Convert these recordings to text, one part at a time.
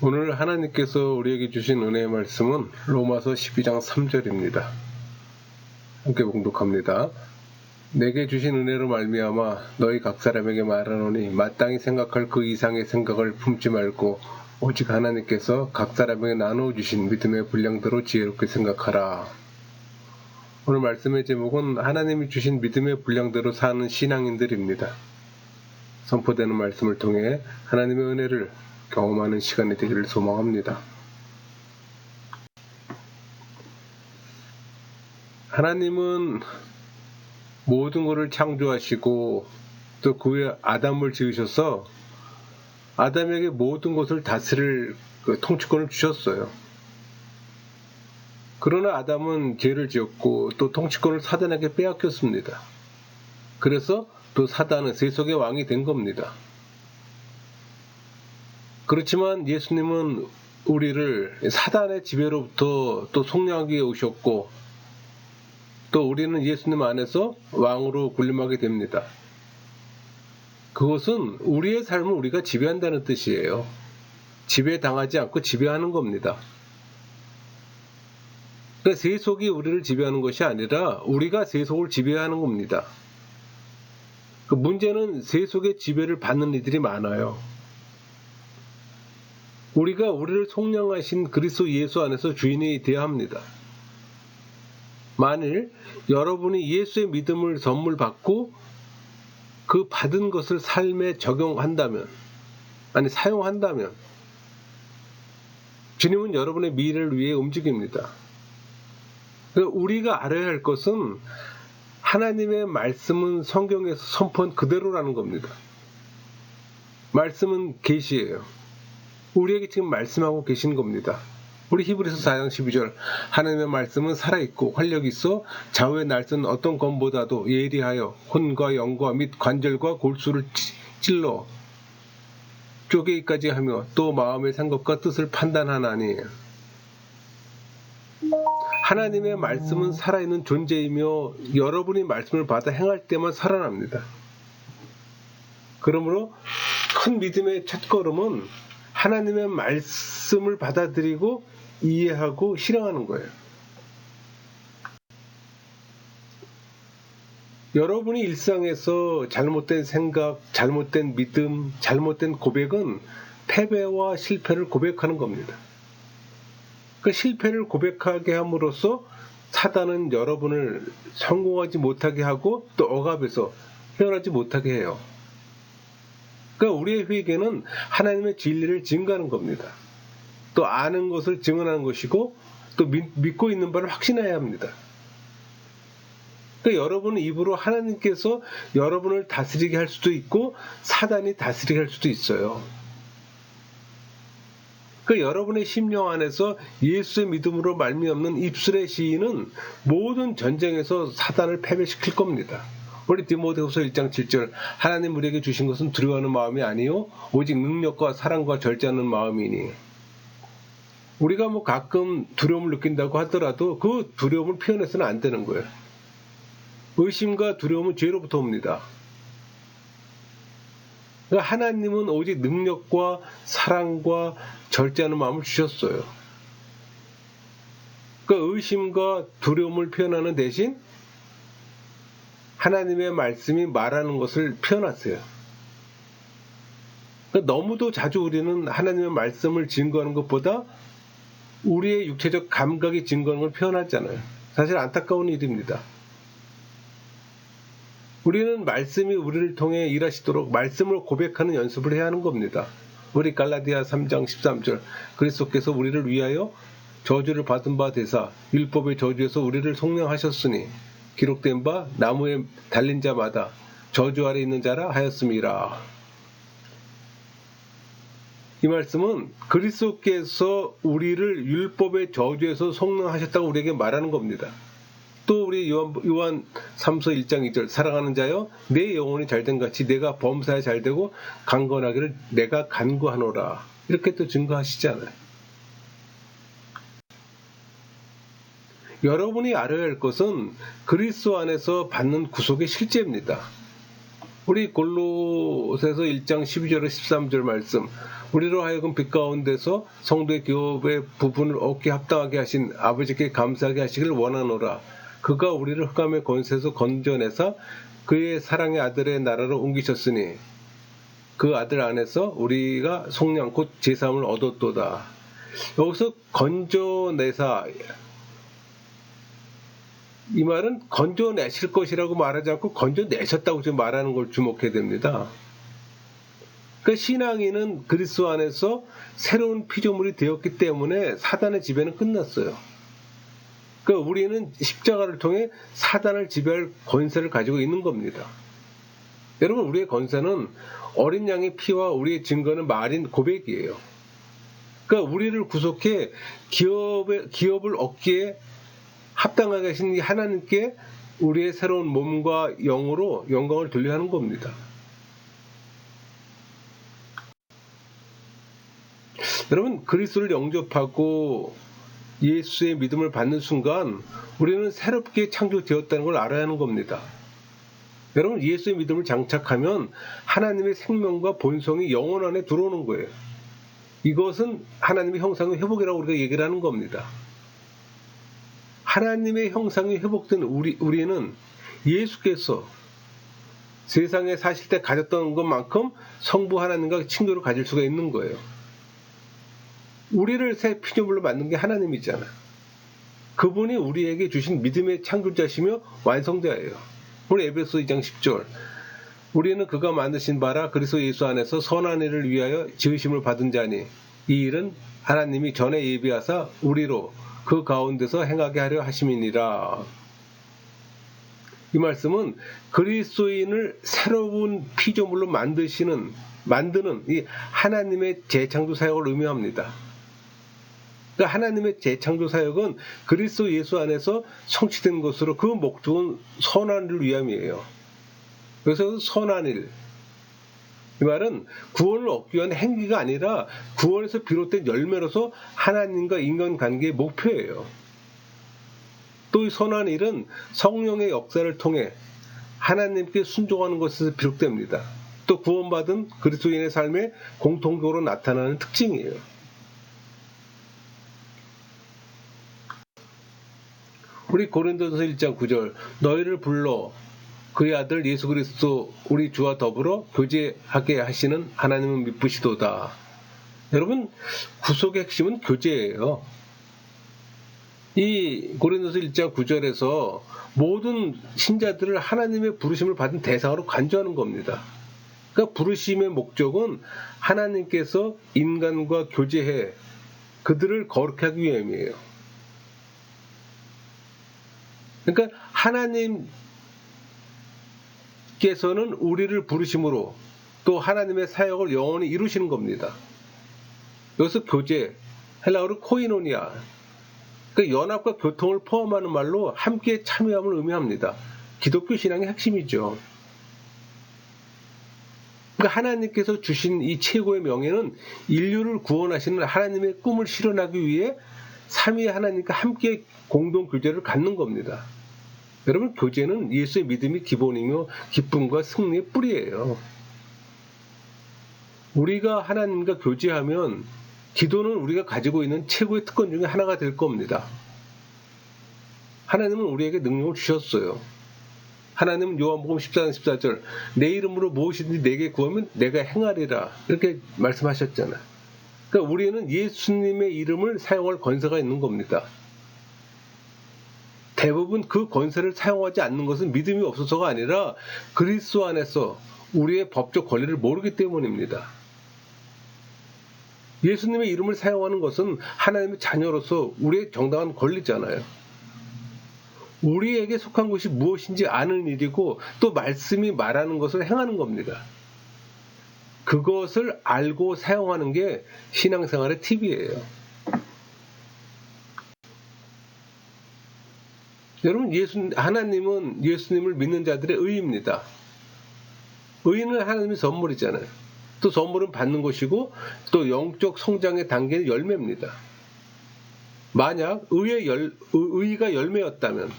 오늘 하나님께서 우리에게 주신 은혜의 말씀은 로마서 12장 3절입니다. 함께 봉독합니다. 내게 주신 은혜로 말미암아 너희 각 사람에게 말하노니 마땅히 생각할 그 이상의 생각을 품지 말고 오직 하나님께서 각 사람에게 나누어 주신 믿음의 분량대로 지혜롭게 생각하라. 오늘 말씀의 제목은 하나님이 주신 믿음의 분량대로 사는 신앙인들입니다. 선포되는 말씀을 통해 하나님의 은혜를 경험하는 시간이 되기를 소망합니다. 하나님은 모든 것을 창조하시고 또 그 후에 아담을 지으셔서 아담에게 모든 것을 다스릴 통치권을 주셨어요. 그러나 아담은 죄를 지었고 또 통치권을 사단에게 빼앗겼습니다. 그래서 또 사단은 세속의 왕이 된 겁니다. 그렇지만 예수님은 우리를 사단의 지배로부터 또 속량하기 위해 오셨고 또 우리는 예수님 안에서 왕으로 군림하게 됩니다. 그것은 우리의 삶을 우리가 지배한다는 뜻이에요. 지배당하지 않고 지배하는 겁니다. 그러니까 세속이 우리를 지배하는 것이 아니라 우리가 세속을 지배하는 겁니다. 그 문제는 세속의 지배를 받는 이들이 많아요. 우리가 우리를 속량하신 그리스도 예수 안에서 주인이 되어야 합니다. 만일 여러분이 예수의 믿음을 선물 받고 그 받은 것을 삶에 적용한다면, 사용한다면 주님은 여러분의 미래를 위해 움직입니다. 우리가 알아야 할 것은 하나님의 말씀은 성경에서 선포한 그대로라는 겁니다. 말씀은 계시예요. 우리에게 지금 말씀하고 계신 겁니다. 우리 히브리서 4장 12절 하나님의 말씀은 살아있고 활력이 있어 좌우의 날선 어떤 검보다도 예리하여 혼과 영과 및 관절과 골수를 찔러 쪼개기까지 하며 또 마음의 생각과 뜻을 판단하나니. 하나님의 말씀은 살아있는 존재이며 여러분이 말씀을 받아 행할 때만 살아납니다. 그러므로 큰 믿음의 첫걸음은 하나님의 말씀을 받아들이고 이해하고 실행하는 거예요. 여러분이 일상에서 잘못된 생각, 잘못된 믿음, 잘못된 고백은 패배와 실패를 고백하는 겁니다. 그 실패를 고백하게 함으로써 사단은 여러분을 성공하지 못하게 하고 또 억압해서 헤어나지 못하게 해요. 그러니까 우리의 회개는 하나님의 진리를 증거하는 겁니다. 또 아는 것을 증언하는 것이고 또 믿고 있는 바를 확신해야 합니다. 그러니까 여러분은 입으로 하나님께서 여러분을 다스리게 할 수도 있고 사단이 다스리게 할 수도 있어요. 그러니까 여러분의 심령 안에서 예수의 믿음으로 말미암는 입술의 시인은 모든 전쟁에서 사단을 패배시킬 겁니다. 우리 디모데후서 1장 7절 하나님 우리에게 주신 것은 두려워하는 마음이 아니요 오직 능력과 사랑과 절제하는 마음이니. 우리가 가끔 두려움을 느낀다고 하더라도 그 두려움을 표현해서는 안 되는 거예요. 의심과 두려움은 죄로부터 옵니다. 그러니까 하나님은 오직 능력과 사랑과 절제하는 마음을 주셨어요. 그러니까 의심과 두려움을 표현하는 대신 하나님의 말씀이 말하는 것을 표현하세요. 그러니까 너무도 자주 우리는 하나님의 말씀을 증거하는 것보다 우리의 육체적 감각이 증거하는 걸 표현하잖아요. 사실 안타까운 일입니다. 우리는 말씀이 우리를 통해 일하시도록 말씀을 고백하는 연습을 해야 하는 겁니다. 우리 갈라디아 3장 13절 그리스도께서 우리를 위하여 저주를 받은 바 되사 율법의 저주에서 우리를 속량하셨으니 기록된 바 나무에 달린 자마다 저주 아래 있는 자라 하였음이라. 이 말씀은 그리스도께서 우리를 율법의 저주에서 속량하셨다고 우리에게 말하는 겁니다. 또 우리 요한 3서 1장 2절 사랑하는 자여 내 영혼이 잘된 같이 내가 범사에 잘되고 강건하기를 내가 간구하노라. 이렇게 또 증거하시잖아요. 여러분이 알아야 할 것은 그리스도 안에서 받는 구속의 실제입니다. 우리 골로새서 1장 12절에 13절 말씀, 우리로 하여금 빛 가운데서 성도의 기업의 부분을 얻게 합당하게 하신 아버지께 감사하게 하시길 원하노라. 그가 우리를 흑암의 권세에서 건져내사 그의 사랑의 아들의 나라로 옮기셨으니 그 아들 안에서 우리가 속량 곧 제사함을 얻었도다. 여기서 건져내사, 이 말은 건져내실 것이라고 말하지 않고 건져내셨다고 지금 말하는 걸 주목해야 됩니다. 그러니까 신앙인은 그리스도 안에서 새로운 피조물이 되었기 때문에 사단의 지배는 끝났어요. 그러니까 우리는 십자가를 통해 사단을 지배할 권세를 가지고 있는 겁니다. 여러분, 우리의 권세는 어린 양의 피와 우리의 증거는 말인 고백이에요. 그러니까 우리를 구속해 기업을 얻기에 합당하게 하신 하나님께 우리의 새로운 몸과 영으로 영광을 돌려야 하는 겁니다. 여러분, 그리스도를 영접하고 예수의 믿음을 받는 순간 우리는 새롭게 창조되었다는 걸 알아야 하는 겁니다. 여러분, 예수의 믿음을 장착하면 하나님의 생명과 본성이 영혼 안에 들어오는 거예요. 이것은 하나님의 형상의 회복이라고 우리가 얘기를 하는 겁니다. 하나님의 형상이 회복된 우리는 예수께서 세상에 사실 때 가졌던 것만큼 성부 하나님과 친교를 가질 수가 있는 거예요. 우리를 새 피조물로 만든 게 하나님이잖아요. 그분이 우리에게 주신 믿음의 창조자시며 완성자예요. 우리 에베소 2장 10절, 우리는 그가 만드신 바라 그리스도 예수 안에서 선한 일을 위하여 지으심을 받은 자니 이 일은 하나님이 전에 예비하사 우리로 그 가운데서 행하게 하려 하심이니라. 이 말씀은 그리스도인을 새로운 피조물로 만드는 이 하나님의 재창조 사역을 의미합니다. 그러니까 하나님의 재창조 사역은 그리스도 예수 안에서 성취된 것으로 그 목적은 선한 일을 위함이에요. 그래서 선한 일, 이 말은 구원을 얻기 위한 행위가 아니라 구원에서 비롯된 열매로서 하나님과 인간관계의 목표예요. 또 이 선한 일은 성령의 역사를 통해 하나님께 순종하는 것에서 비롯됩니다. 또 구원받은 그리스도인의 삶에 공통적으로 나타나는 특징이에요. 우리 고린도전서 1장 9절, 너희를 불러 그의 아들 예수 그리스도 우리 주와 더불어 교제하게 하시는 하나님은 미쁘시도다. 여러분, 구속의 핵심은 교제예요. 이 고린도서 1장 9절에서 모든 신자들을 하나님의 부르심을 받은 대상으로 간주하는 겁니다. 그러니까 부르심의 목적은 하나님께서 인간과 교제해 그들을 거룩하게 하기 위함이에요. 그러니까 하나님께서는 우리를 부르심으로 또 하나님의 사역을 영원히 이루시는 겁니다. 여기서 교제, 헬라어로 코이노니아, 그러니까 연합과 교통을 포함하는 말로 함께 참여함을 의미합니다. 기독교 신앙의 핵심이죠. 그러니까 하나님께서 주신 이 최고의 명예는 인류를 구원하시는 하나님의 꿈을 실현하기 위해 삼위의 하나님과 함께 공동 교제를 갖는 겁니다. 여러분, 교제는 예수의 믿음이 기본이며 기쁨과 승리의 뿌리예요. 우리가 하나님과 교제하면 기도는 우리가 가지고 있는 최고의 특권 중에 하나가 될 겁니다. 하나님은 우리에게 능력을 주셨어요. 하나님은 요한복음 14장 14절, 내 이름으로 무엇이든지 내게 구하면 내가 행하리라, 이렇게 말씀하셨잖아요. 그러니까 우리는 예수님의 이름을 사용할 권세가 있는 겁니다. 대부분 그 권세를 사용하지 않는 것은 믿음이 없어서가 아니라 그리스도 안에서 우리의 법적 권리를 모르기 때문입니다. 예수님의 이름을 사용하는 것은 하나님의 자녀로서 우리의 정당한 권리잖아요. 우리에게 속한 것이 무엇인지 아는 일이고 또 말씀이 말하는 것을 행하는 겁니다. 그것을 알고 사용하는 게 신앙생활의 팁이에요. 여러분, 하나님은 예수님을 믿는 자들의 의입니다. 의는 하나님의 선물이잖아요. 또 선물은 받는 것이고 또 영적 성장의 단계는 열매입니다. 만약 의가 열매였다면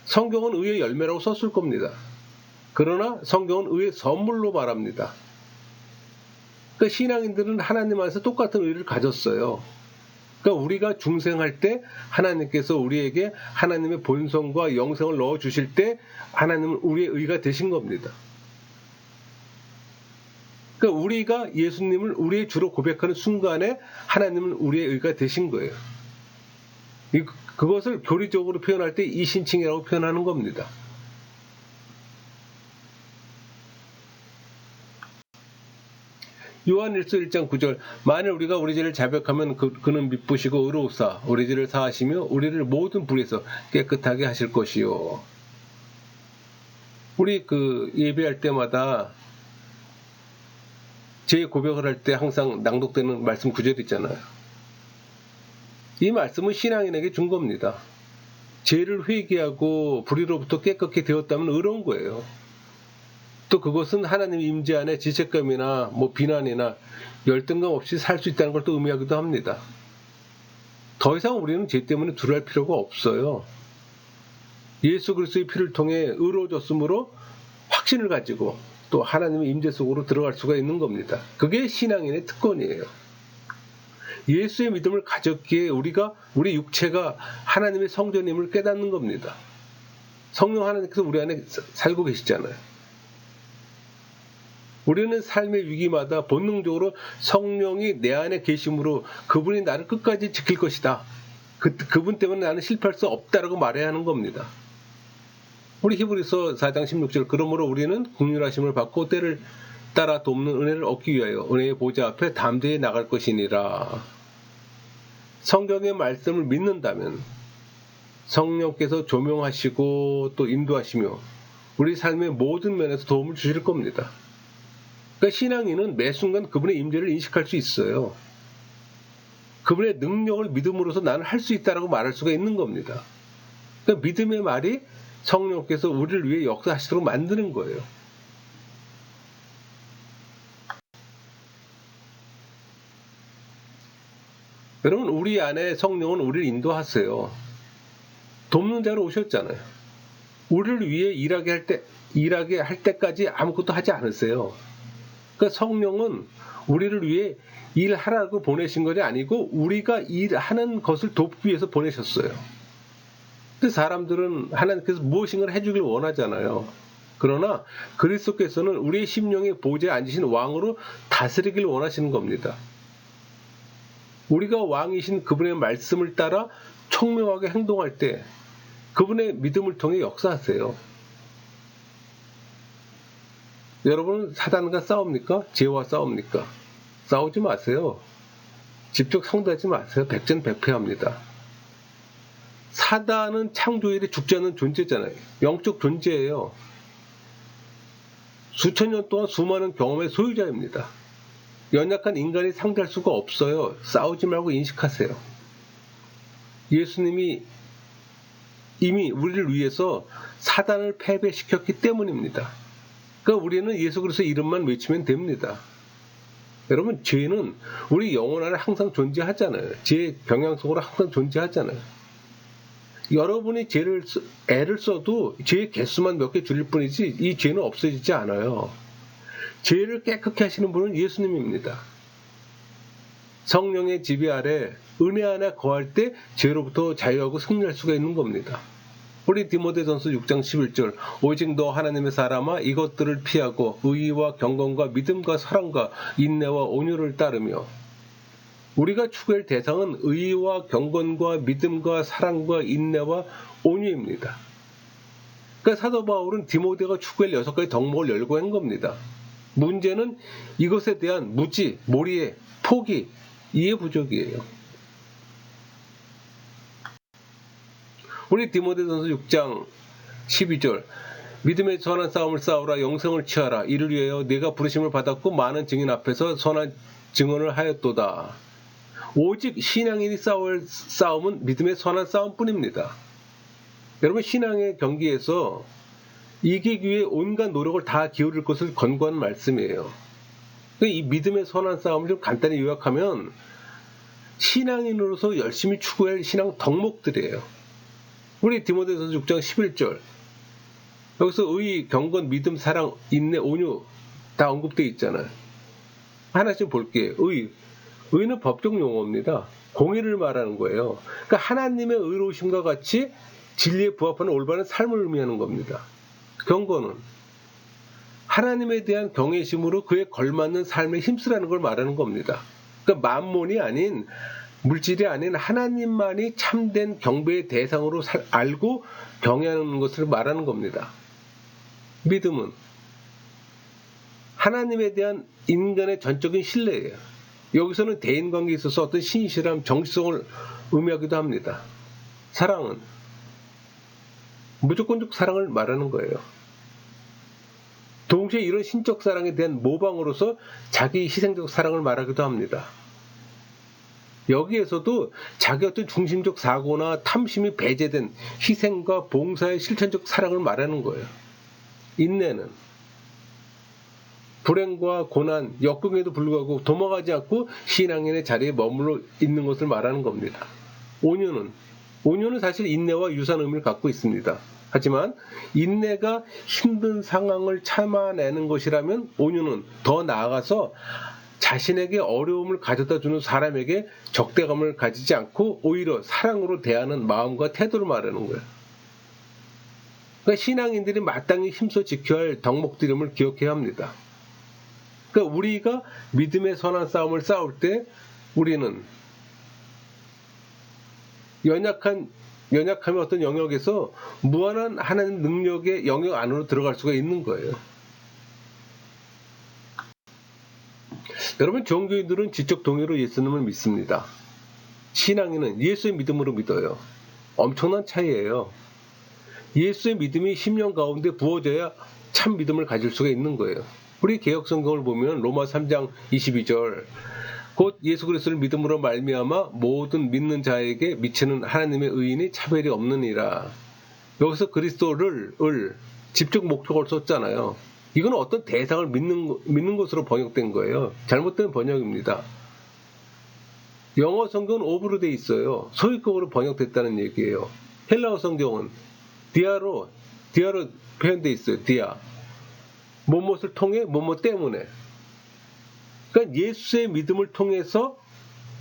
성경은 의의 열매라고 썼을 겁니다. 그러나 성경은 의의 선물로 말합니다. 그러니까 신앙인들은 하나님 안에서 똑같은 의를 가졌어요. 그러니까 우리가 중생할 때 하나님께서 우리에게 하나님의 본성과 영성을 넣어주실 때 하나님은 우리의 의가 되신 겁니다. 그러니까 우리가 예수님을 우리의 주로 고백하는 순간에 하나님은 우리의 의가 되신 거예요. 그것을 교리적으로 표현할 때 이신칭이라고 표현하는 겁니다. 요한일서 1장 9절 만일 우리가 우리 죄를 자백하면 그는 미쁘시고 의로우사 우리 죄를 사하시며 우리를 모든 불에서 깨끗하게 하실 것이요. 우리 예배할 때마다 죄 고백을 할 때 항상 낭독되는 말씀 구절 있잖아요. 이 말씀은 신앙인에게 준 겁니다. 죄를 회개하고 불의로부터 깨끗게 되었다면 의로운 거예요. 또 그것은 하나님 임재 안에 죄책감이나 비난이나 열등감 없이 살 수 있다는 걸 또 의미하기도 합니다. 더 이상 우리는 죄 때문에 두려워할 필요가 없어요. 예수 그리스도의 피를 통해 의로워졌으므로 확신을 가지고 또 하나님의 임재 속으로 들어갈 수가 있는 겁니다. 그게 신앙인의 특권이에요. 예수의 믿음을 가졌기에 우리 육체가 하나님의 성전임을 깨닫는 겁니다. 성령 하나님께서 우리 안에 살고 계시잖아요. 우리는 삶의 위기마다 본능적으로 성령이 내 안에 계심으로 그분이 나를 끝까지 지킬 것이다. 그분 때문에 나는 실패할 수 없다라고 말해야 하는 겁니다. 우리 히브리서 4장 16절 그러므로 우리는 긍휼하심을 받고 때를 따라 돕는 은혜를 얻기 위하여 은혜의 보좌 앞에 담대히 나갈 것이니라. 성경의 말씀을 믿는다면 성령께서 조명하시고 또 인도하시며 우리 삶의 모든 면에서 도움을 주실 겁니다. 그러니까 신앙인은 매 순간 그분의 임재를 인식할 수 있어요. 그분의 능력을 믿음으로써 나는 할 수 있다라고 말할 수가 있는 겁니다. 그러니까 믿음의 말이 성령께서 우리를 위해 역사하시도록 만드는 거예요. 여러분 우리 안에 성령은 우리를 인도하세요. 돕는 자로 오셨잖아요. 우리를 위해 일하게 할 때까지 아무것도 하지 않으세요. 그러니까 성령은 우리를 위해 일하라고 보내신 것이 아니고 우리가 일하는 것을 돕기 위해서 보내셨어요. 근데 사람들은 하나님께서 무엇인가를 해주길 원하잖아요. 그러나 그리스도께서는 우리의 심령의 보좌에 앉으신 왕으로 다스리길 원하시는 겁니다. 우리가 왕이신 그분의 말씀을 따라 총명하게 행동할 때 그분의 믿음을 통해 역사하세요. 여러분은 사단과 싸웁니까? 죄와 싸웁니까? 싸우지 마세요. 직접 상대하지 마세요. 백전백패합니다. 사단은 창조일에 죽지 않는 존재잖아요. 영적 존재예요. 수천 년 동안 수많은 경험의 소유자입니다. 연약한 인간이 상대할 수가 없어요. 싸우지 말고 인식하세요. 예수님이 이미 우리를 위해서 사단을 패배시켰기 때문입니다. 그러니까 우리는 예수 그리스도의 이름만 외치면 됩니다. 여러분 죄는 우리 영혼 안에 항상 존재하잖아요. 죄의 경향 속으로 항상 존재하잖아요. 여러분이 애를 써도 죄의 개수만 몇 개 줄일 뿐이지 이 죄는 없어지지 않아요. 죄를 깨끗게 하시는 분은 예수님입니다. 성령의 지배 아래 은혜 안에 거할 때 죄로부터 자유하고 승리할 수가 있는 겁니다. 우리 디모데전서 6장 11절 오직 너 하나님의 사람아 이것들을 피하고 의와 경건과 믿음과 사랑과 인내와 온유를 따르며 우리가 추구할 대상은 의와 경건과 믿음과 사랑과 인내와 온유입니다. 그러니까 사도 바울은 디모데가 추구할 6가지 덕목을 열고 한 겁니다. 문제는 이것에 대한 무지, 몰이해, 포기, 이해 부족이에요. 우리 디모데전서 6장 12절 믿음의 선한 싸움을 싸우라 영생을 취하라 이를 위하여 네가 부르심을 받았고 많은 증인 앞에서 선한 증언을 하였도다. 오직 신앙인이 싸울 싸움은 믿음의 선한 싸움뿐입니다. 여러분 신앙의 경기에서 이기기 위해 온갖 노력을 다 기울일 것을 권고한 말씀이에요. 이 믿음의 선한 싸움을 좀 간단히 요약하면 신앙인으로서 열심히 추구할 신앙 덕목들이에요. 우리 디모데전서 6장 11절 여기서 의, 경건, 믿음, 사랑, 인내, 온유 다 언급되어 있잖아요. 하나씩 볼게요. 의는 법적 용어입니다. 공의를 말하는 거예요. 그러니까 하나님의 의로우심과 같이 진리에 부합하는 올바른 삶을 의미하는 겁니다. 경건은 하나님에 대한 경외심으로 그에 걸맞는 삶에 힘쓰라는 걸 말하는 겁니다. 그러니까 만몬이 아닌, 물질이 아닌 하나님만이 참된 경배의 대상으로 알고 경외하는 것을 말하는 겁니다. 믿음은 하나님에 대한 인간의 전적인 신뢰예요. 여기서는 대인관계에 있어서 어떤 신실함, 정직성을 의미하기도 합니다. 사랑은 무조건적 사랑을 말하는 거예요. 동시에 이런 신적 사랑에 대한 모방으로서 자기 희생적 사랑을 말하기도 합니다. 여기에서도 자기 어떤 중심적 사고나 탐심이 배제된 희생과 봉사의 실천적 사랑을 말하는 거예요. 인내는 불행과 고난, 역경에도 불구하고 도망가지 않고 신앙인의 자리에 머물러 있는 것을 말하는 겁니다. 온유는 사실 인내와 유사한 의미를 갖고 있습니다. 하지만 인내가 힘든 상황을 참아내는 것이라면 온유는 더 나아가서 자신에게 어려움을 가져다 주는 사람에게 적대감을 가지지 않고 오히려 사랑으로 대하는 마음과 태도를 말하는 거예요. 그러니까 신앙인들이 마땅히 힘써 지켜야 할 덕목들임을 기억해야 합니다. 그러니까 우리가 믿음의 선한 싸움을 싸울 때 우리는 연약함의 어떤 영역에서 무한한 하나님 능력의 영역 안으로 들어갈 수가 있는 거예요. 여러분, 종교인들은 지적 동의로 예수님을 믿습니다. 신앙인은 예수의 믿음으로 믿어요. 엄청난 차이예요. 예수의 믿음이 심령 가운데 부어져야 참 믿음을 가질 수가 있는 거예요. 우리 개혁성경을 보면 로마 3장 22절 곧 예수 그리스도를 믿음으로 말미암아 모든 믿는 자에게 미치는 하나님의 의인이 차별이 없느니라. 여기서 그리스도를 집중 목적으로 썼잖아요. 이건 어떤 대상을 믿는 것으로 번역된 거예요. 잘못된 번역입니다. 영어 성경은 오브로 돼 있어요. 소유격으로 번역됐다는 얘기예요. 헬라어 성경은 디아로 표현돼 있어요. 디아. 무엇을 통해, 무엇 때문에. 그러니까 예수의 믿음을 통해서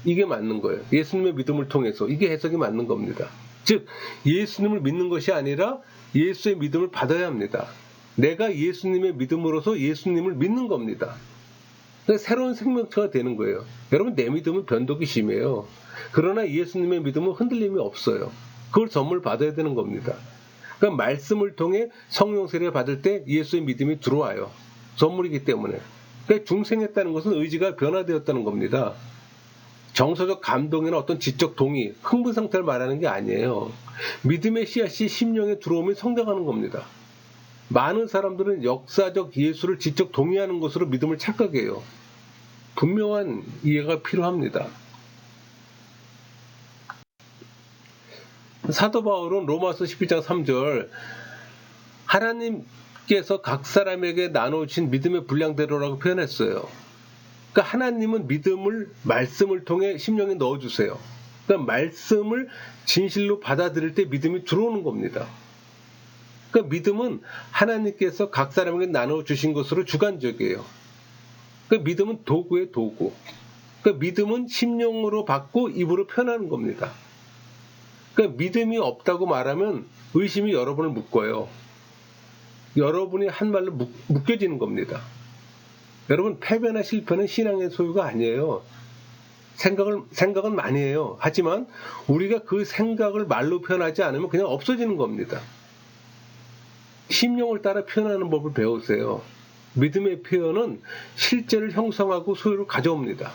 이게 맞는 거예요. 예수님의 믿음을 통해서 이게 해석이 맞는 겁니다. 즉 예수님을 믿는 것이 아니라 예수의 믿음을 받아야 합니다. 내가 예수님의 믿음으로서 예수님을 믿는 겁니다. 그러니까 새로운 생명체가 되는 거예요. 여러분, 내 믿음은 변덕이 심해요. 그러나 예수님의 믿음은 흔들림이 없어요. 그걸 선물 받아야 되는 겁니다. 그러니까 말씀을 통해 성령 세례를 받을 때 예수의 믿음이 들어와요. 선물이기 때문에. 그러니까 중생했다는 것은 의지가 변화되었다는 겁니다. 정서적 감동이나 어떤 지적 동의, 흥분 상태를 말하는 게 아니에요. 믿음의 씨앗이 심령에 들어오면 성장하는 겁니다. 많은 사람들은 역사적 예수를 지적 동의하는 것으로 믿음을 착각해요. 분명한 이해가 필요합니다. 사도 바울은 로마서 12장 3절 하나님께서 각 사람에게 나눠주신 믿음의 분량대로라고 표현했어요. 그러니까 하나님은 믿음을 말씀을 통해 심령에 넣어주세요. 그러니까 말씀을 진실로 받아들일 때 믿음이 들어오는 겁니다. 그러니까 믿음은 하나님께서 각 사람에게 나눠주신 것으로 주관적이에요. 그러니까 믿음은 도구예요, 도구. 그러니까 믿음은 심령으로 받고 입으로 표현하는 겁니다. 그러니까 믿음이 없다고 말하면 의심이 여러분을 묶어요. 여러분이 한 말로 묶여지는 겁니다. 여러분, 패배나 실패는 신앙의 소유가 아니에요. 생각은 많이 해요. 하지만 우리가 그 생각을 말로 표현하지 않으면 그냥 없어지는 겁니다. 심령을 따라 표현하는 법을 배우세요. 믿음의 표현은 실제를 형성하고 소유를 가져옵니다.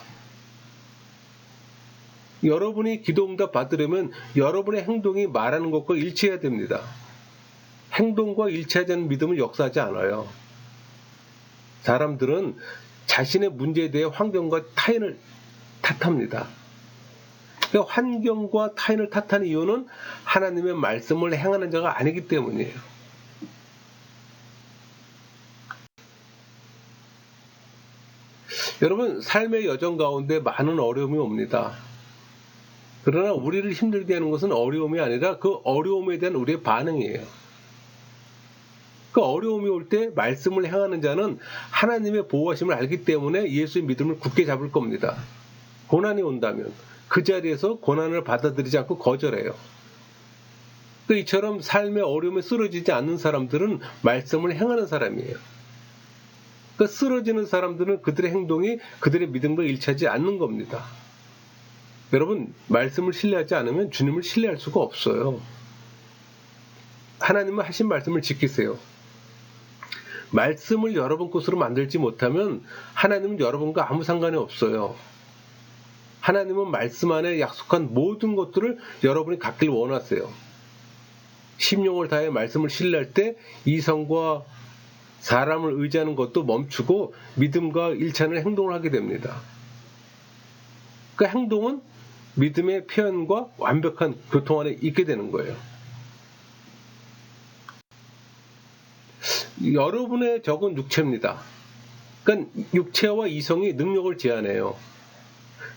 여러분이 기도응답 받으려면 여러분의 행동이 말하는 것과 일치해야 됩니다. 행동과 일치하지 않는 믿음을 역사하지 않아요. 사람들은 자신의 문제에 대해 환경과 타인을 탓합니다. 그러니까 환경과 타인을 탓하는 이유는 하나님의 말씀을 행하는 자가 아니기 때문이에요. 여러분, 삶의 여정 가운데 많은 어려움이 옵니다. 그러나 우리를 힘들게 하는 것은 어려움이 아니라 그 어려움에 대한 우리의 반응이에요. 그 어려움이 올 때 말씀을 행하는 자는 하나님의 보호하심을 알기 때문에 예수의 믿음을 굳게 잡을 겁니다. 고난이 온다면 그 자리에서 고난을 받아들이지 않고 거절해요. 또 이처럼 삶의 어려움에 쓰러지지 않는 사람들은 말씀을 행하는 사람이에요. 그 쓰러지는 사람들은 그들의 행동이 그들의 믿음과 일치하지 않는 겁니다. 여러분, 말씀을 신뢰하지 않으면 주님을 신뢰할 수가 없어요. 하나님은 하신 말씀을 지키세요. 말씀을 여러분 것으로 만들지 못하면 하나님은 여러분과 아무 상관이 없어요. 하나님은 말씀 안에 약속한 모든 것들을 여러분이 갖길 원하세요. 심령을 다해 말씀을 신뢰할 때 이성과 사람을 의지하는 것도 멈추고 믿음과 일치하는 행동을 하게 됩니다. 그 행동은 믿음의 표현과 완벽한 교통 안에 있게 되는 거예요. 여러분의 적은 육체입니다. 그러니까 육체와 이성이 능력을 제한해요.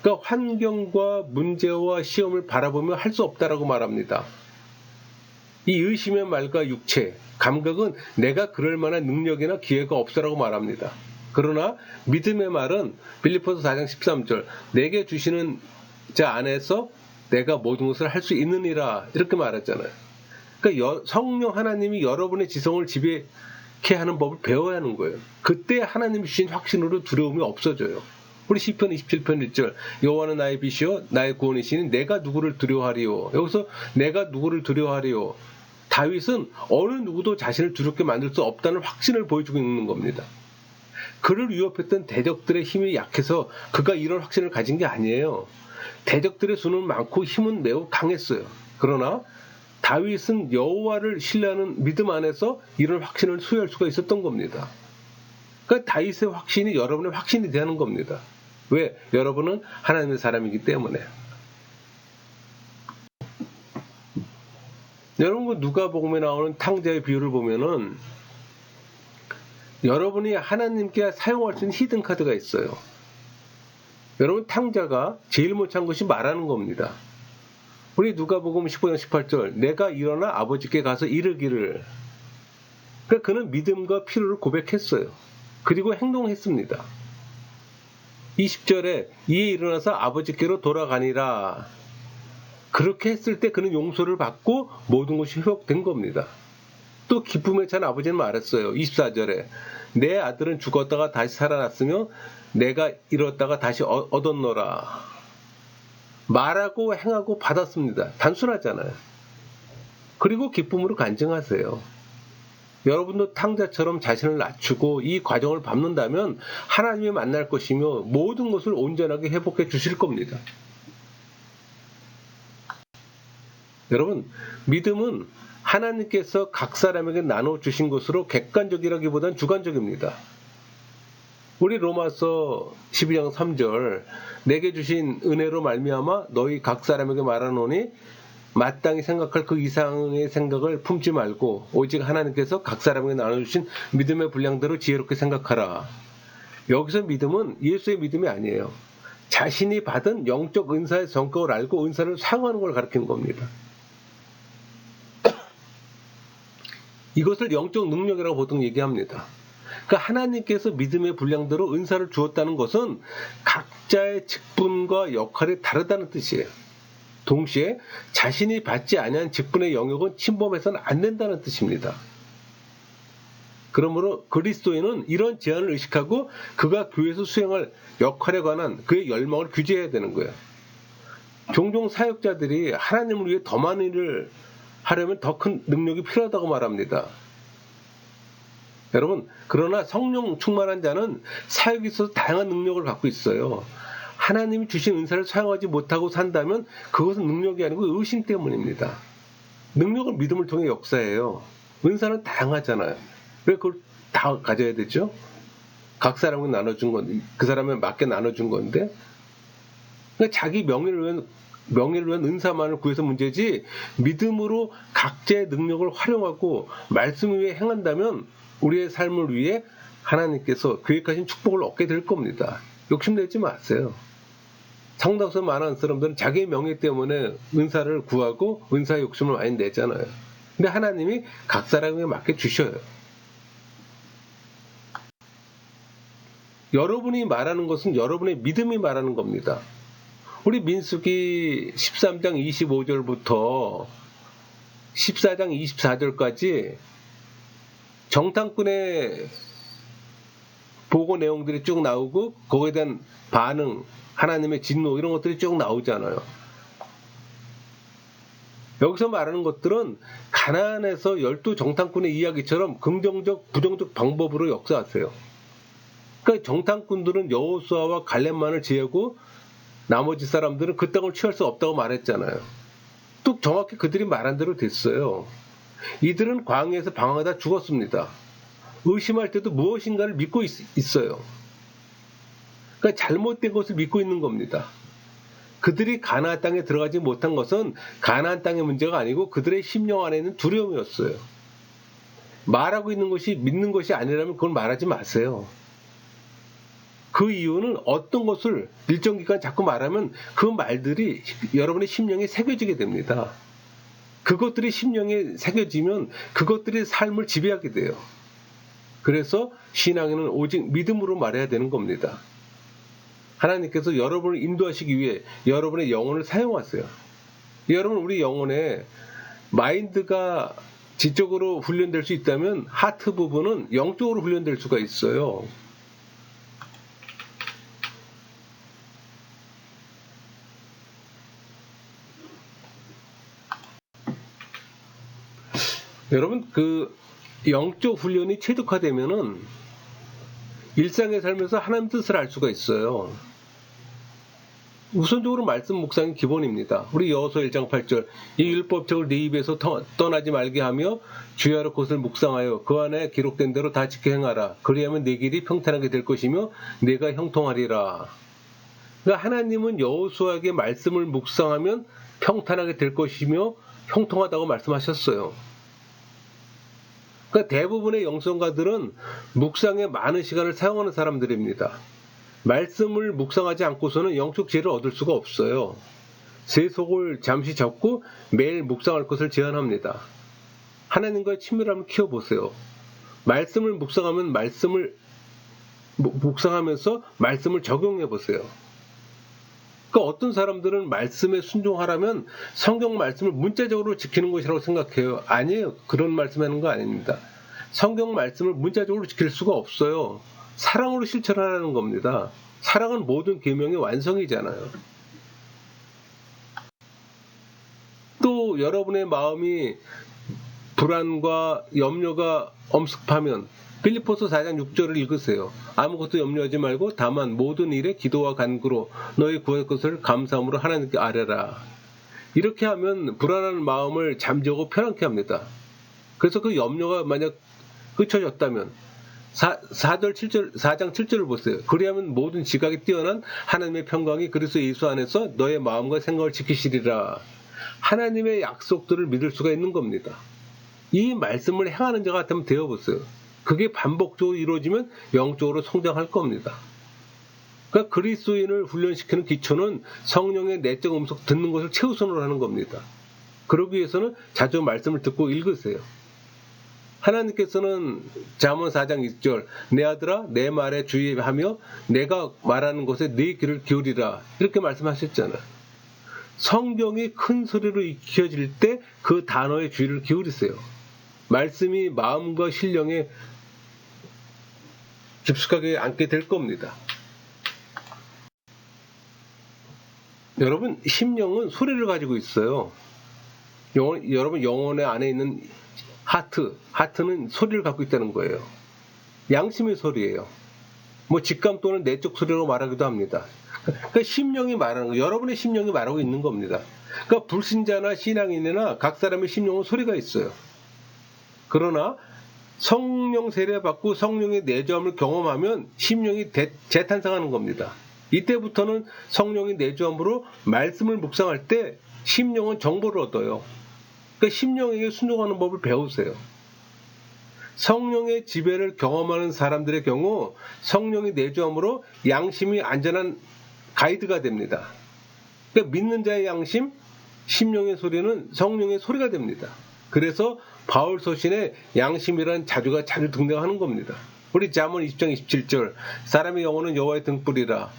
그러니까 환경과 문제와 시험을 바라보며 할 수 없다라고 말합니다. 이 의심의 말과 육체, 감각은 내가 그럴 만한 능력이나 기회가 없어라고 말합니다. 그러나 믿음의 말은 빌립보서 4장 13절 내게 주시는 자 안에서 내가 모든 것을 할 수 있느니라 이렇게 말했잖아요. 그러니까 성령 하나님이 여러분의 지성을 지배케 하는 법을 배워야 하는 거예요. 그때 하나님이 주신 확신으로 두려움이 없어져요. 우리 시편 27편 1절 여호와는 나의 빛이요 나의 구원이시니 내가 누구를 두려워하리요. 여기서 내가 누구를 두려워하리요. 다윗은 어느 누구도 자신을 두렵게 만들 수 없다는 확신을 보여주고 있는 겁니다. 그를 위협했던 대적들의 힘이 약해서 그가 이런 확신을 가진 게 아니에요. 대적들의 수는 많고 힘은 매우 강했어요. 그러나 다윗은 여호와를 신뢰하는 믿음 안에서 이런 확신을 소유할 수가 있었던 겁니다. 그러니까 다윗의 확신이 여러분의 확신이 되는 겁니다. 왜? 여러분은 하나님의 사람이기 때문에. 여러분 누가복음에 나오는 탕자의 비유를 보면은 여러분이 하나님께 사용할 수 있는 히든 카드가 있어요. 여러분 탕자가 제일 못한 것이 말하는 겁니다. 우리 누가복음 15장 18절 내가 일어나 아버지께 가서 이르기를. 그러니까 그는 믿음과 필요를 고백했어요. 그리고 행동했습니다. 20절에 이에 일어나서 아버지께로 돌아가니라. 그렇게 했을 때 그는 용서를 받고 모든 것이 회복된 겁니다. 또 기쁨에 찬 아버지는 말했어요. 24절에 내 아들은 죽었다가 다시 살아났으며 내가 잃었다가 다시 얻었노라. 말하고 행하고 받았습니다. 단순하잖아요. 그리고 기쁨으로 간증하세요. 여러분도 탕자처럼 자신을 낮추고 이 과정을 밟는다면 하나님이 만날 것이며 모든 것을 온전하게 회복해 주실 겁니다. 여러분, 믿음은 하나님께서 각 사람에게 나눠주신 것으로 객관적이라기보단 주관적입니다. 우리 로마서 12장 3절 내게 주신 은혜로 말미암아 너희 각 사람에게 말하노니 마땅히 생각할 그 이상의 생각을 품지 말고 오직 하나님께서 각 사람에게 나눠주신 믿음의 분량대로 지혜롭게 생각하라. 여기서 믿음은 예수의 믿음이 아니에요. 자신이 받은 영적 은사의 성격을 알고 은사를 사용하는 걸 가리키는 겁니다. 이것을 영적 능력이라고 보통 얘기합니다. 그러니까 하나님께서 믿음의 분량대로 은사를 주었다는 것은 각자의 직분과 역할이 다르다는 뜻이에요. 동시에 자신이 받지 아니한 직분의 영역은 침범해서는 안 된다는 뜻입니다. 그러므로 그리스도인은 이런 제한을 의식하고 그가 교회에서 수행할 역할에 관한 그의 열망을 규제해야 되는 거예요. 종종 사역자들이 하나님을 위해 더 많은 일을 하려면 더 큰 능력이 필요하다고 말합니다. 여러분, 그러나 성령 충만한 자는 사역에 있어서 다양한 능력을 갖고 있어요. 하나님이 주신 은사를 사용하지 못하고 산다면 그것은 능력이 아니고 의심 때문입니다. 능력은 믿음을 통해 역사해요. 은사는 다양하잖아요. 왜 그걸 다 가져야 되죠? 각 사람에게 나눠준 건, 그 사람에 맞게 나눠준 건데, 그러니까 자기 명예를 위한 은사만을 구해서 문제지, 믿음으로 각자의 능력을 활용하고 말씀 위에 행한다면 우리의 삶을 위해 하나님께서 계획하신 축복을 얻게 될 겁니다. 욕심내지 마세요. 성당에서 많은 사람들은 자기의 명예 때문에 은사를 구하고 은사의 욕심을 많이 내잖아요. 근데 하나님이 각 사람에게 맞게 주셔요. 여러분이 말하는 것은 여러분의 믿음이 말하는 겁니다. 우리 민수기 13장 25절부터 14장 24절까지 정탐꾼의 보고 내용들이 쭉 나오고 거기에 대한 반응, 하나님의 진노 이런 것들이 쭉 나오잖아요. 여기서 말하는 것들은 가나안에서 12 정탐꾼의 이야기처럼 긍정적, 부정적 방법으로 역사하세요. 그러니까 정탐꾼들은 여호수아와 갈렙만을 제하고 나머지 사람들은 그 땅을 취할 수 없다고 말했잖아요. 또 정확히 그들이 말한 대로 됐어요. 이들은 광야에서 방황하다 죽었습니다. 의심할 때도 무엇인가를 믿고 있어요. 그러니까 잘못된 것을 믿고 있는 겁니다. 그들이 가나안 땅에 들어가지 못한 것은 가나안 땅의 문제가 아니고 그들의 심령 안에 있는 두려움이었어요. 말하고 있는 것이 믿는 것이 아니라면 그걸 말하지 마세요. 그 이유는 어떤 것을 일정 기간 자꾸 말하면 그 말들이 여러분의 심령에 새겨지게 됩니다. 그것들이 심령에 새겨지면 그것들이 삶을 지배하게 돼요. 그래서 신앙에는 오직 믿음으로 말해야 되는 겁니다. 하나님께서 여러분을 인도하시기 위해 여러분의 영혼을 사용하세요. 여러분, 우리 영혼에 마인드가 지적으로 훈련될 수 있다면 하트 부분은 영적으로 훈련될 수가 있어요. 여러분, 그 영적 훈련이 체득화되면은 일상의 삶에서 하나님 뜻을 알 수가 있어요. 우선적으로 말씀 묵상이 기본입니다. 우리 여호수아 1장 8절 이 율법책을 네 입에서 떠나지 말게 하며 주야로 그것을 묵상하여 그 안에 기록된 대로 다 지켜 행하라. 그리하면 네 길이 평탄하게 될 것이며 내가 형통하리라. 그러니까 하나님은 여호수아에게 말씀을 묵상하면 평탄하게 될 것이며 형통하다고 말씀하셨어요. 그러니까 대부분의 영성가들은 묵상에 많은 시간을 사용하는 사람들입니다. 말씀을 묵상하지 않고서는 영적 지혜를 얻을 수가 없어요. 제 속을 잠시 접고 매일 묵상할 것을 제안합니다. 하나님과의 친밀함을 키워보세요. 말씀을 묵상하면서 말씀을 적용해보세요. 그러니까 어떤 사람들은 말씀에 순종하라면 성경 말씀을 문자적으로 지키는 것이라고 생각해요. 아니에요. 그런 말씀하는 거 아닙니다. 성경 말씀을 문자적으로 지킬 수가 없어요. 사랑으로 실천하라는 겁니다. 사랑은 모든 계명의 완성이잖아요. 또 여러분의 마음이 불안과 염려가 엄습하면 빌립보서 4장 6절을 읽으세요. 아무것도 염려하지 말고 다만 모든 일에 기도와 간구로 너희 구할 것을 감사함으로 하나님께 아뢰라. 이렇게 하면 불안한 마음을 잠재우고 편안케 합니다. 그래서 그 염려가 만약 그쳐졌다면 4장 7절을 보세요. 그리하면 모든 지각이 뛰어난 하나님의 평강이 그리스도 예수 안에서 너의 마음과 생각을 지키시리라. 하나님의 약속들을 믿을 수가 있는 겁니다. 이 말씀을 행하는 자 같으면 되어보세요. 그게 반복적으로 이루어지면 영적으로 성장할 겁니다. 그러니까 그리스도인을 훈련시키는 기초는 성령의 내적 음성 듣는 것을 최우선으로 하는 겁니다. 그러기 위해서는 자주 말씀을 듣고 읽으세요. 하나님께서는 잠언 4장 2절 내 아들아 내 말에 주의하며 내가 말하는 것에 네 귀를 기울이라 이렇게 말씀하셨잖아요. 성경이 큰 소리로 익혀질 때 그 단어에 주의를 기울이세요. 말씀이 마음과 신령에 깊숙하게 앉게 될 겁니다. 여러분, 심령은 소리를 가지고 있어요. 여러분 영혼의 안에 있는 하트는 소리를 갖고 있다는 거예요. 양심의 소리예요. 뭐 직감 또는 내적 소리로 말하기도 합니다. 그러니까 심령이 말하는 거, 여러분의 심령이 말하고 있는 겁니다. 그러니까 불신자나 신앙인이나 각 사람의 심령은 소리가 있어요. 그러나 성령 세례받고 성령의 내주함을 경험하면 심령이 재탄생하는 겁니다. 이때부터는 성령의 내주함으로 말씀을 묵상할 때 심령은 정보를 얻어요. 그러니까 심령에게 순종하는 법을 배우세요. 성령의 지배를 경험하는 사람들의 경우 성령이 내주함으로 양심이 안전한 가이드가 됩니다. 그러니까 믿는 자의 양심, 심령의 소리는 성령의 소리가 됩니다. 그래서 바울 서신에 양심이라는 자주가 자주 등장하는 겁니다. 우리 잠언 20장 27절 사람의 영혼은 여호와의 등불이라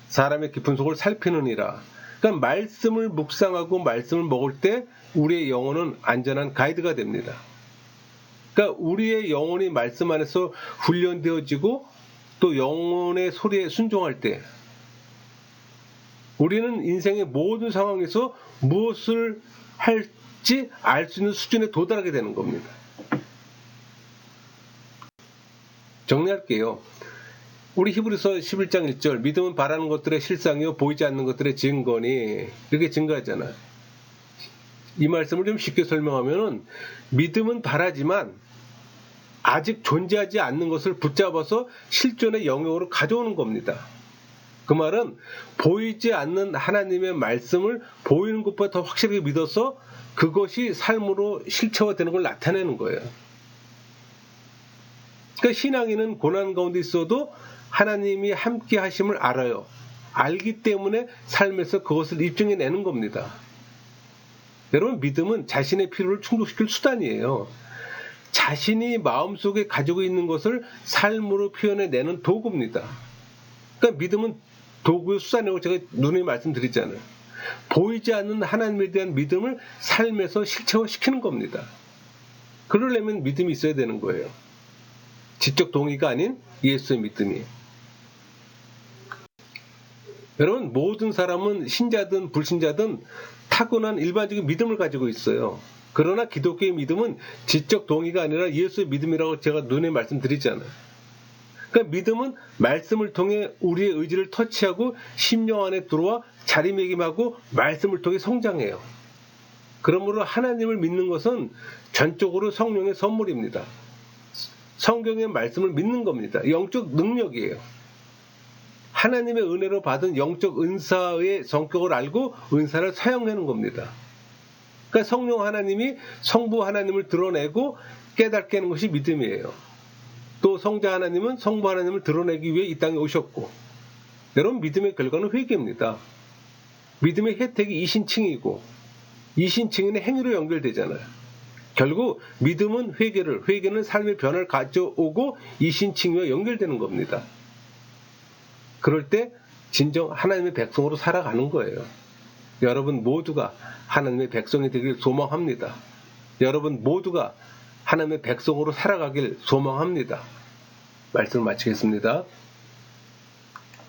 사람의 깊은 속을 살피느니라. 그러니까 말씀을 묵상하고 말씀을 먹을 때 우리의 영혼은 안전한 가이드가 됩니다. 그러니까 우리의 영혼이 말씀 안에서 훈련되어지고 또 영혼의 소리에 순종할 때 우리는 인생의 모든 상황에서 무엇을 할지 알 수 있는 수준에 도달하게 되는 겁니다. 정리할게요. 우리 히브리서 11장 1절 믿음은 바라는 것들의 실상이요 보이지 않는 것들의 증거니 이렇게 증거하잖아요. 이 말씀을 좀 쉽게 설명하면은 믿음은 바라지만 아직 존재하지 않는 것을 붙잡아서 실존의 영역으로 가져오는 겁니다. 그 말은 보이지 않는 하나님의 말씀을 보이는 것보다 더 확실하게 믿어서 그것이 삶으로 실체화되는 걸 나타내는 거예요. 그러니까 신앙인은 고난 가운데 있어도 하나님이 함께 하심을 알아요. 알기 때문에 삶에서 그것을 입증해내는 겁니다. 여러분, 믿음은 자신의 필요를 충족시킬 수단이에요. 자신이 마음속에 가지고 있는 것을 삶으로 표현해내는 도구입니다. 그러니까 믿음은 도구의 수단이라고 제가 누누이 말씀드리잖아요. 보이지 않는 하나님에 대한 믿음을 삶에서 실체화시키는 겁니다. 그러려면 믿음이 있어야 되는 거예요. 지적 동의가 아닌 예수의 믿음이. 여러분, 모든 사람은 신자든 불신자든 타고난 일반적인 믿음을 가지고 있어요. 그러나 기독교의 믿음은 지적 동의가 아니라 예수의 믿음이라고 제가 눈에 말씀드리잖아요. 그러니까 믿음은 말씀을 통해 우리의 의지를 터치하고 심령 안에 들어와 자리매김하고 말씀을 통해 성장해요. 그러므로 하나님을 믿는 것은 전적으로 성령의 선물입니다. 성경의 말씀을 믿는 겁니다. 영적 능력이에요. 하나님의 은혜로 받은 영적 은사의 성격을 알고 은사를 사용하는 겁니다. 그러니까 성령 하나님이 성부 하나님을 드러내고 깨닫게 하는 것이 믿음이에요. 또 성자 하나님은 성부 하나님을 드러내기 위해 이 땅에 오셨고, 여러분, 믿음의 결과는 회개입니다. 믿음의 혜택이 이신칭이고 이신칭은 행위로 연결되잖아요. 결국 믿음은 회개는 삶의 변화를 가져오고 이신칭과 연결되는 겁니다. 그럴 때 진정 하나님의 백성으로 살아가는 거예요. 여러분 모두가 하나님의 백성이 되길 소망합니다. 여러분 모두가 하나님의 백성으로 살아가길 소망합니다. 말씀을 마치겠습니다.